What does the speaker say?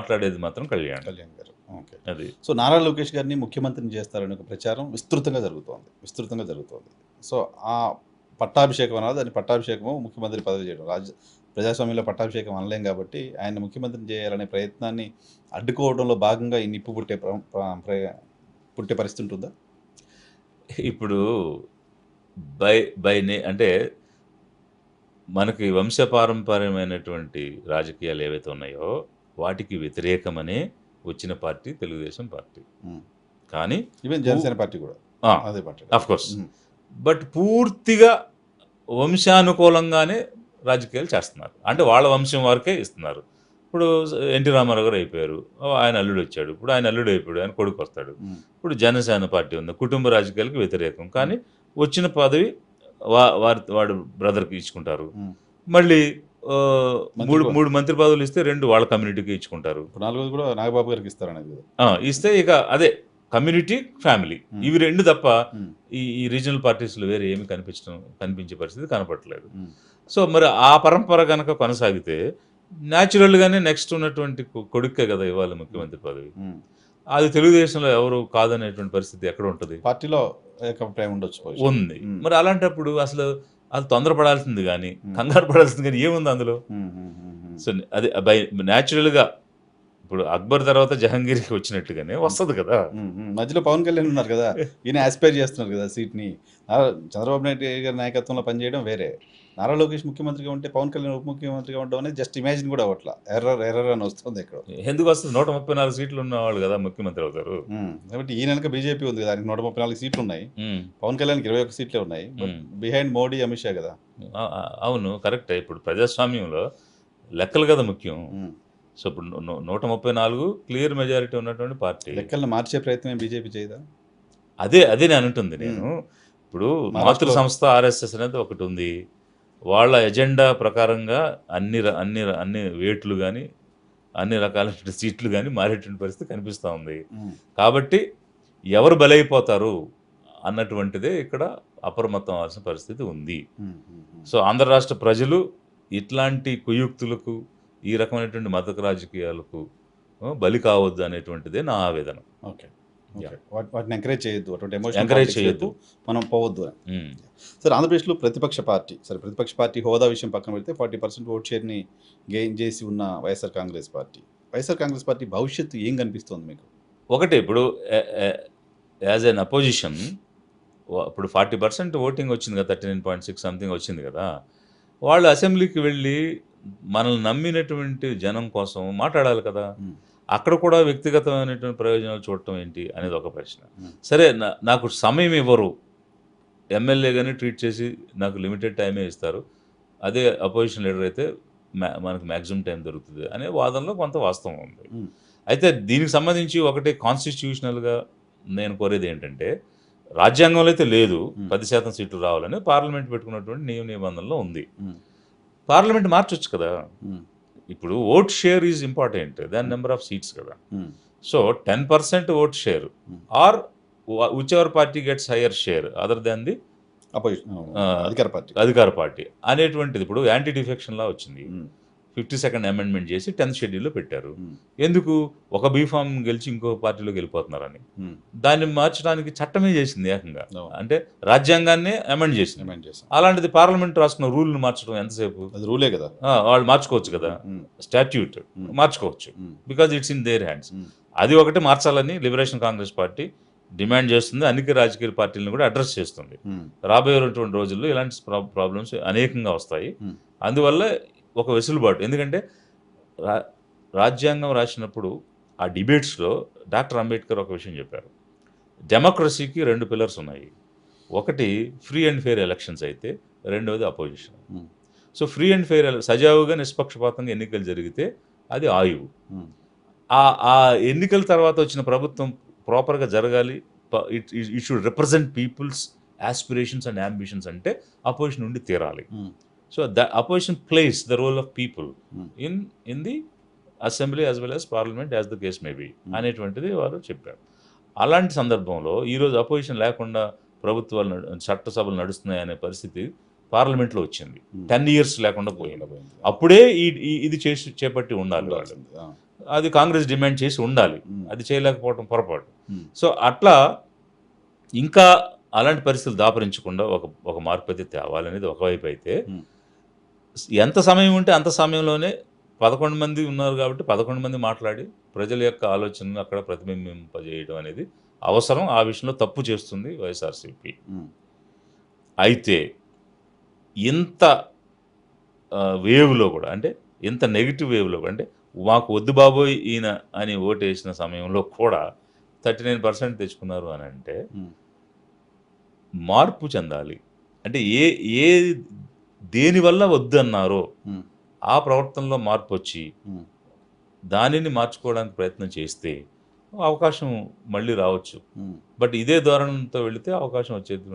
మాట్లాడేది మాత్రం కళ్యాణ్ గారు. ఓకే. అది. సో నారా లోకేష్ గారిని ముఖ్యమంత్రిని చేస్తారనే ఒక ప్రచారం విస్తృతంగా జరుగుతోంది. సో ఆ పట్టాభిషేకం అనాలి, దాన్ని పట్టాభిషేకము ముఖ్యమంత్రి పదవి చేయడం. ప్రజాస్వామ్యంలో పట్టాభిషేకం అనలేం కాబట్టి ఆయన ముఖ్యమంత్రిని చేయాలనే ప్రయత్నాన్ని అడ్డుకోవడంలో భాగంగా ఈ నిప్పు పుట్టే పరిస్థితి ఉంటుందా? ఇప్పుడు అంటే మనకి వంశపారంపర్యమైనటువంటి రాజకీయాలు ఏవైతే ఉన్నాయో వాటికి వ్యతిరేకమనే వచ్చిన పార్టీ తెలుగుదేశం పార్టీ. కానీ ఈవెన్ జనసేన పార్టీ కూడా అదే పార్టీ ఆఫ్ కోర్స్. బట్ పూర్తిగా వంశానుకూలంగానే రాజకీయాలు చేస్తున్నారు. అంటే వాళ్ళ వంశం వారికే ఇస్తున్నారు. ఇప్పుడు ఎన్టీ రామారావు గారు అయిపోయారు, ఆయన అల్లుడు వచ్చాడు, ఇప్పుడు ఆయన అల్లుడు అయిపోయాడు, ఆయన కొడుకు వస్తాడు. ఇప్పుడు జనసేన పార్టీ ఉంది, కుటుంబ రాజకీయాలకు వ్యతిరేకం, కానీ వచ్చిన పదవి వాడు బ్రదర్కి ఇచ్చుకుంటారు. మళ్ళీ మూడు మంత్రి పదవులు ఇస్తే 2 వాళ్ళ కమ్యూనిటీకి ఇచ్చుకుంటారు. 4 కూడా నాగబాబు గారికి ఇస్తారనేది ఇస్తే ఇక అదే కమ్యూనిటీ, ఫ్యామిలీ, ఇవి 2 తప్ప ఈ రీజనల్ పార్టీస్లో వేరే ఏమి కనిపించే పరిస్థితి కనపడట్లేదు. సో మరి ఆ పరంపర కనుక కొనసాగితే న్యాచురల్గానే నెక్స్ట్ ఉన్నటువంటి కొడుకే కదా ఇవ్వాలి ముఖ్యమంత్రి పదవి. అది తెలుగుదేశంలో ఎవరు కాదనేటువంటి పరిస్థితి ఎక్కడ ఉంటుంది? పార్టీలో ఏకప్రాయం ఉండొచ్చు, ఉంది. మరి అలాంటప్పుడు అసలు అది తొందరపడాల్సింది కానీ కంగారు పడాల్సింది కానీ ఏముంది అందులో? సో అది న్యాచురల్గా ఇప్పుడు అక్బర్ తర్వాత జహాంగీర్కి వచ్చినట్టుగానే వస్తుంది కదా. మధ్యలో పవన్ కళ్యాణ్ ఉన్నారు కదా, ఈయన ఆస్పైర్ చేస్తున్నారు కదా సీట్ని. చంద్రబాబు నాయుడు గారి నాయకత్వంలో పనిచేయడం వేరే, నారా లోకేష్ ముఖ్యమంత్రిగా ఉంటే పవన్ కళ్యాణ్ ఉప ముఖ్యమంత్రిగా ఉండడం అనేది జస్ట్ ఇమాజిన్ కూడా అవ్వట్లా. ఎర్రర్ అని వస్తుంది ఇక్కడ. ఎందుకు వస్తుంది? 134 సీట్లు ఉన్నవాళ్ళు కదా ముఖ్యమంత్రి అవుతారు. కాబట్టి ఈయన వెనక బీజేపీ ఉంది కదా, ఆయనకి 134 సీట్లు ఉన్నాయి. పవన్ కళ్యాణ్కి 21 సీట్లే ఉన్నాయి. బిహైండ్ మోడీ, అమిత్ షా కదా. అవును, కరెక్టే. ఇప్పుడు ప్రజాస్వామ్యంలో లెక్కలు కదా ముఖ్యం. సో ఇప్పుడు 134 క్లియర్ మెజారిటీ ఉన్నటువంటి పార్టీ. లెక్కలను మార్చే ప్రయత్నం బీజేపీ చేయదా? అదే నేను అంటుంది. నేను ఇప్పుడు మాతృ సంస్థ ఆర్ఎస్ఎస్ అనేది ఒకటి ఉంది. వాళ్ళ ఎజెండా ప్రకారంగా అన్ని వేట్లు కానీ అన్ని రకాల సీట్లు కానీ మారేటువంటి పరిస్థితి కనిపిస్తూ ఉంది. కాబట్టి ఎవరు బలైపోతారు అన్నటువంటిదే ఇక్కడ అప్రమత్తం అవ్వాల్సిన పరిస్థితి ఉంది. సో ఆంధ్ర రాష్ట్ర ప్రజలు ఇట్లాంటి కుయుక్తులకు, ఈ రకమైనటువంటి మతక రాజకీయాలకు బలి కావద్దు అనేటువంటిదే నా ఆవేదన. ఓకే, వాటిని ఎంకరేజ్ చేయొద్దు, అటువంటి ఎంకరేజ్ చేయొద్దు, మనం పోవద్దు. సార్, ఆంధ్రప్రదేశ్లో ప్రతిపక్ష పార్టీ హోదా విషయం పక్కన పెడితే 40% ఓట్ షేర్ని గెయిన్ చేసి ఉన్న వైఎస్ఆర్ కాంగ్రెస్ పార్టీ భవిష్యత్తు ఏం కనిపిస్తుంది మీకు? ఒకటి, ఇప్పుడు యాజ్ ఎన్ అపోజిషన్ ఇప్పుడు 40% ఓటింగ్ వచ్చింది కదా, 39.6 సంథింగ్ వచ్చింది కదా. వాళ్ళు అసెంబ్లీకి వెళ్ళి మనల్ని నమ్మినటువంటి జనం కోసం మాట్లాడాలి కదా. అక్కడ కూడా వ్యక్తిగతమైనటువంటి ప్రయోజనాలు చూడటం ఏంటి అనేది ఒక ప్రశ్న. సరే, నాకు సమయం ఇవ్వరు, ఎమ్మెల్యేగానే ట్రీట్ చేసి నాకు లిమిటెడ్ టైమే ఇస్తారు, అదే అపోజిషన్ లీడర్ అయితే మనకు మ్యాక్సిమం టైం దొరుకుతుంది అనే వాదనలో కొంత వాస్తవం ఉంది. అయితే దీనికి సంబంధించి ఒకటి కాన్స్టిట్యూషనల్గా నేను కోరేది ఏంటంటే, రాజ్యాంగంలో అయితే లేదు 10% సీట్లు రావాలని, పార్లమెంట్ పెట్టుకున్నటువంటి నిబంధనలో ఉంది. పార్లమెంట్ మార్చొచ్చు కదా. ఇప్పుడు vote share is important than number of seats కదా. So 10% vote share or whichever party gets higher share other than the అధికార పార్టీ అనేటువంటిది ఇప్పుడు యాంటీ డిఫెక్షన్ లా వచ్చింది. 52nd అమెండ్మెంట్ చేసి 10th షెడ్యూల్లో పెట్టారు. ఎందుకు? ఒక బీఫామ్ గెలిచి ఇంకో పార్టీలోకి వెళ్ళిపోతున్నారని. దాన్ని మార్చడానికి చట్టమే చేసింది ఏకంగా, అంటే రాజ్యాంగాన్ని అమెండ్ చేసింది. అలాంటిది పార్లమెంట్ రాసుకున్న రూల్ని మార్చడం ఎంతసేపు? అది రూలే కదా, వాళ్ళు మార్చుకోవచ్చు కదా, స్టాట్యూట్ మార్చుకోవచ్చు, because it's in their hands. అది ఒకటి మార్చాలని లిబరేషన్ కాంగ్రెస్ పార్టీ డిమాండ్ చేస్తుంది. అన్ని రాజకీయ పార్టీలను కూడా అడ్రస్ చేస్తుంది. రాబోయేటువంటి రోజుల్లో ఇలాంటి ప్రాబ్లమ్స్ అనేకంగా వస్తాయి. అందువల్ల ఒక వెసులుబాటు, ఎందుకంటే రాజ్యాంగం రాసినప్పుడు ఆ డిబేట్స్లో డాక్టర్ అంబేద్కర్ ఒక విషయం చెప్పారు. డెమోక్రసీకి 2 పిల్లర్స్ ఉన్నాయి. ఒకటి ఫ్రీ అండ్ ఫెయిర్ ఎలక్షన్స్ అయితే, రెండవది opposition. So free and fair, సజావుగా నిష్పక్షపాతంగా ఎన్నికలు జరిగితే అది ఆయువు. ఆ ఎన్నికల తర్వాత వచ్చిన ప్రభుత్వం ప్రాపర్గా జరగాలి, it should represent people's aspirations and ambitions అంటే అపోజిషన్ ఉండి తీరాలి. So the opposition plays the role of people in the assembly as well as parliament as the case may be అనేటువంటిది వారు చెప్పారు. అలాంటి సందర్భంలో ఈరోజు అపోజిషన్ లేకుండా ప్రభుత్వాలు చట్టసభలు నడుస్తున్నాయి అనే పరిస్థితి పార్లమెంట్లో వచ్చింది. 10 years లేకుండా పోయింది. అప్పుడే ఇది చేపట్టి ఉండాలి వాళ్ళు. అది కాంగ్రెస్ డిమాండ్ చేసి ఉండాలి. ఉమ్, అది చేయలేకపోవడం పొరపాటు. ఉమ్, సో అట్లా ఇంకా అలాంటి పరిస్థితులు దాపరించకుండా ఒక మార్పు అయితే తేవాలనేది ఒకవైపు అయితే, ఉమ్, ఎంత సమయం ఉంటే అంత సమయంలోనే 11 మంది ఉన్నారు కాబట్టి 11 మంది మాట్లాడి ప్రజల యొక్క ఆలోచనను అక్కడ ప్రతిబింబింపజేయడం అనేది అవసరం. ఆ విషయంలో తప్పు చేస్తుంది వైఎస్ఆర్సీపీ. ఉమ్, అయితే ఇంత వేవ్‌లో కూడా అంటే ఇంత నెగెటివ్ వేవ్‌లో అంటే మాకు వద్దు బాబోయ్ ఈయన అని ఓటేసిన సమయంలో కూడా 39% తెచ్చుకున్నారు అనంటే ఉమ్, మార్పు చెందాలి. అంటే ఏ దేనివల్ల వద్దన్నారో ఉమ్, ఆ ప్రవర్తనలో మార్పొచ్చి ఉమ్. దానిని మార్చుకోవడానికి ప్రయత్నం చేస్తే అవకాశం మళ్ళీ రావచ్చు. ఉమ్. బట్ ఇదే ధోరణితో వెళితే అవకాశం వచ్చేది